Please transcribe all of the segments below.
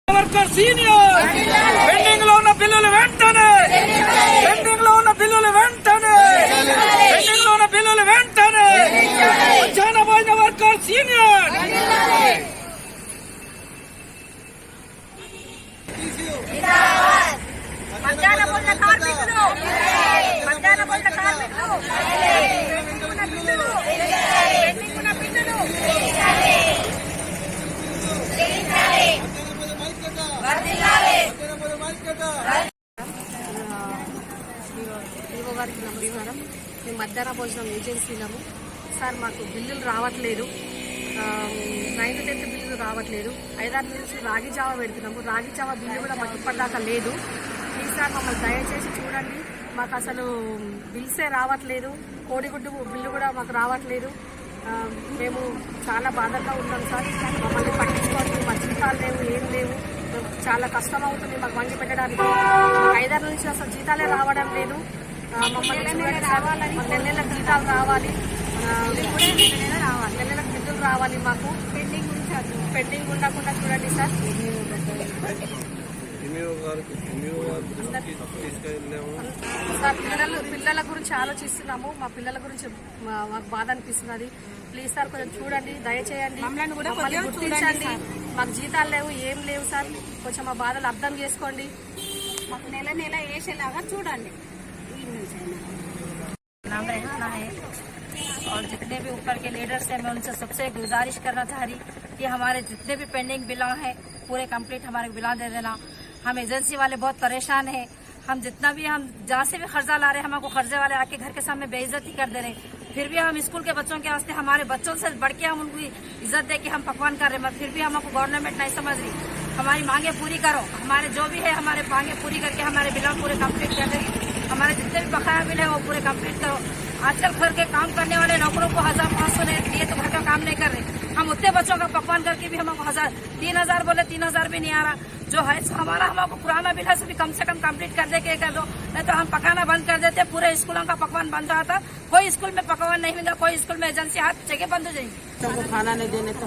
Worker senior pending లో ఉన్న బిల్లులు వెంటనే పెండింగ్ లో ఉన్న బిల్లులు వెంటనే పెండింగ్ లో ఉన్న బిల్లులు వెంటనే మధ్యాహ్న భోజన వర్కర్ సీనియర్ మధ్యాహ్న భోజన కార్మికులు మధ్యాహ్న భోజన కార్మికులు గారికి నమస్కారం. మేము మధ్యాహ్న భోజనం ఏజెన్సీలము. సార్ మాకు బిల్లులు రావట్లేదు, 9th 10th బిల్లులు రావట్లేదు. 5-6 నుంచి రాగి జావా పెడుతున్నాము. రాగి జావా బిల్లు కూడా మాకు ఇప్పటిదాకా లేదు. ప్లీజ్ సార్ మమ్మల్ని దయచేసి చూడండి. మాకు అసలు బిల్సే రావట్లేదు. కోడిగుడ్డు బిల్లు కూడా మాకు రావట్లేదు. మేము చాలా బాధగా ఉన్నాం సార్. మమ్మల్ని పట్టించుకోండి. మా జీతాలు లేవు, ఏం లేవు. చాలా కష్టం అవుతుంది మాకు వండి పెట్టడానికి. 5-6 నుంచి అసలు జీతాలే రావడం లేదు. మమ్మల్ని నెల జీతాలు రావాలి, నెల బిల్లులు రావాలి. మాకు పెండింగ్ ఉండకుండా చూడండి సార్. సార్ పిల్లల గురించి ఆలోచిస్తున్నాము. మా పిల్లల గురించి మాకు బాధ అనిపిస్తున్నది. ప్లీజ్ సార్ కొంచెం చూడండి, దయచేయండి, మమ్మల్ని గుర్తించండి. మాకు జీతాలు లేవు, ఏం లేవు సార్. కొంచెం మా బాధలు అర్థం చేసుకోండి. మాకు నెల వేసేలాగా చూడండి. नाम रहना है और जितने भी ऊपर के लीडर्स हैं मैं उनसे सबसे गुजारिश करना चाह रही कि हमारे जितने भी पेंडिंग बिला हैं पूरे कंप्लीट हमारे बिला दे देना। हम एजेंसी वाले बहुत परेशान हैं। हम जितना भी हम जहाँ से भी कर्जा ला रहे हैं हमको कर्जे वाले आके घर के सामने बेइज्जती कर दे रहे हैं। फिर भी हम स्कूल के बच्चों के वास्ते हमारे बच्चों से बढ़ के हम उनकी इज्जत दे के हम पकवान कर रहे हैं, मगर फिर भी हमको गवर्नमेंट नहीं समझ रही। हमारी मांगे पूरी करो, हमारे जो भी है हमारे मांगे पूरी करके हमारे बिल पूरे कंप्लीट कर देगी। हमारे जितने भी बकाया बिल है वो पूरे कंप्लीट करो। आजकल घर के काम करने वाले नौकरों को 1500 दिए तो घर का काम नहीं कर रहे। हम उतने बच्चों का पकवान करके भी हमको 3000 बोले 3000 भी नहीं आ रहा। जो है हमारा हमको पुराना बिल है कम से कम कंप्लीट कर दे के कर दो, नहीं तो हम पकाना बंद कर देते। पूरे स्कूलों का पकवान बंद रहा था, कोई स्कूल में पकवान नहीं मिला, कोई स्कूल में एजेंसी हाथ जगह बंद हो जाएंगी। बच्चों को खाना नहीं देने तो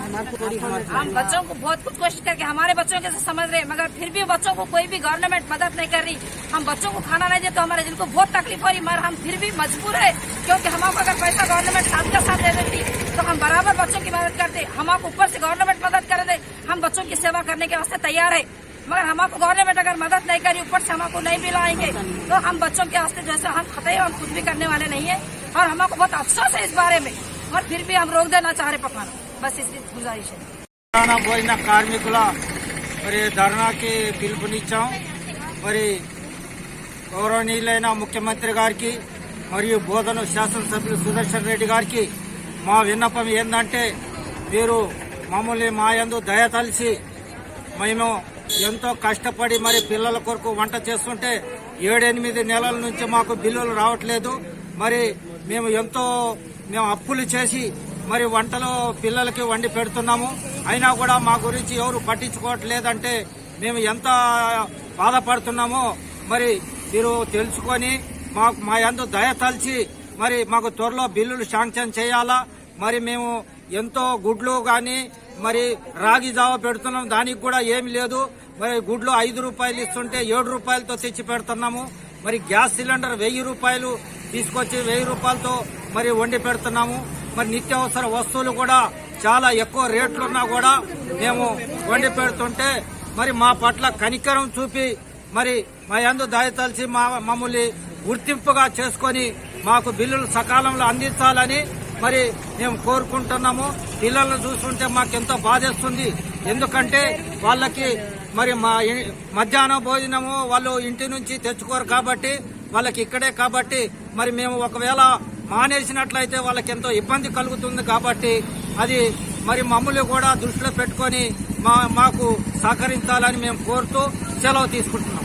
हम बच्चों को बहुत कुछ कोशिश करके हमारे बच्चों के समझ रहे, मगर फिर भी बच्चों को कोई भी गवर्नमेंट मदद नहीं कर रही। हम बच्चों को खाना नहीं दे तो हमारे दिल को बहुत तकलीफ हो रही, मगर हम फिर भी मजबूर है क्योंकि हमको अगर पैसा गवर्नमेंट साथ का साथ दे देती तो हम बराबर बच्चों की मदद करते। हमको ऊपर से गवर्नमेंट मदद कर दे, हम बच्चों की सेवा करने के वास्ते तैयार है, मगर हमको गवर्नमेंट अगर मदद नहीं करी ऊपर से हमको नहीं मिलाएंगे तो हम बच्चों के वास्ते जैसे हम खतरे हम कुछ भी करने वाले नहीं है। और हमको बहुत अफसोस है इस बारे में, और फिर भी हम रोक देना चाह रहे पकाना, बस इसकी गुजारिश है। భోజన కార్మికుల మరి ధర్నాకి పిలుపునిచ్చాం. మరి గౌరవనీయులైన ముఖ్యమంత్రి గారికి మరియు బోధన శాసనసభ్యులు సుదర్శన్ రెడ్డి గారికి మా విన్నపం ఏంటంటే, మీరు మమ్మల్ని మా యందు దయ తలిసి మేము ఎంతో కష్టపడి మరి పిల్లల కొరకు వంట చేస్తుంటే 7-8 నెలల నుంచి మాకు బిల్లులు రావట్లేదు. మరి మేము అప్పులు చేసి మరి వంటలు పిల్లలకి వండి పెడుతున్నాము. అయినా కూడా మా గురించి ఎవరు పట్టించుకోవట్లేదంటే మేము ఎంత బాధపడుతున్నామో మరి మీరు తెలుసుకొని మా యందు దయ తలిచి మరి మాకు త్వరలో బిల్లులు శాంక్షన్ చేయాలా. మరి మేము ఎంతో గుడ్లు గాని మరి రాగి జావ పెడుతున్నాం, దానికి కూడా ఏమి లేదు. మరి గుడ్లు 5 రూపాయలు ఇస్తుంటే 7 రూపాయలతో తెచ్చి పెడుతున్నాము. మరి గ్యాస్ సిలిండర్ 1000 రూపాయలు తీసుకొచ్చి 1000 రూపాయలతో మరి వండి పెడుతున్నాము. మరి నిత్యావసర వస్తువులు కూడా చాలా ఎక్కువ రేట్లున్నా కూడా మేము వండి పెడుతుంటే మరి మా పట్ల కనికరం చూపి మరి మా యందు దయతలిచి మమ్మల్ని గుర్తింపుగా చేసుకొని మాకు బిల్లులు సకాలంలో అందించాలని మరి మేము కోరుకుంటున్నాము. పిల్లలను చూస్తుంటే మాకెంతో బాధేస్తుంది. ఎందుకంటే వాళ్ళకి మరి మధ్యాహ్న భోజనము వాళ్ళు ఇంటి నుంచి తెచ్చుకోరు కాబట్టి వాళ్ళకి ఇక్కడే కాబట్టి మరి మేము ఒకవేళ మానేసినట్లయితే వాళ్ళకి ఎంతో ఇబ్బంది కలుగుతుంది. కాబట్టి అది మరి మమ్మల్ని కూడా దృష్టిలో పెట్టుకొని మాకు సహకరించాలని మేము కోరుతూ సెలవు తీసుకుంటున్నాం.